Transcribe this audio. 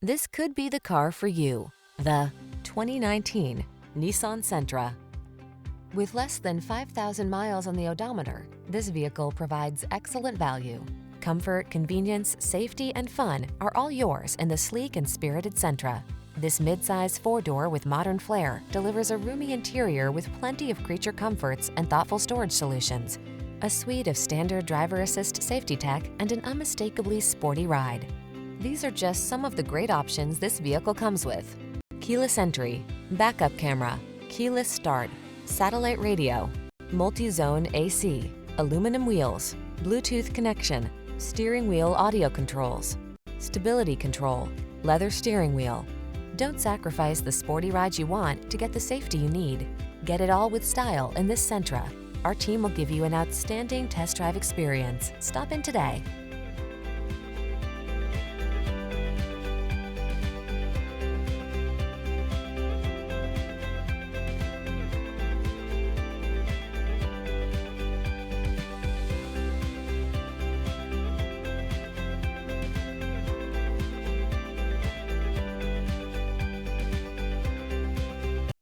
This could be the car for you. The 2019 Nissan Sentra. With less than 5,000 miles on the odometer, this vehicle provides excellent value. Comfort, convenience, safety, and fun are all yours in the sleek and spirited Sentra. This midsize four-door with modern flair delivers a roomy interior with plenty of creature comforts and thoughtful storage solutions, a suite of standard driver assist safety tech, and an unmistakably sporty ride. These are just some of the great options this vehicle comes with: keyless entry, backup camera, keyless start, satellite radio, multi-zone AC, aluminum wheels, Bluetooth connection, steering wheel audio controls, stability control, leather steering wheel. Don't sacrifice the sporty ride you want to get the safety you need. Get it all with style in this Sentra. Our team will give you an outstanding test drive experience. Stop in today.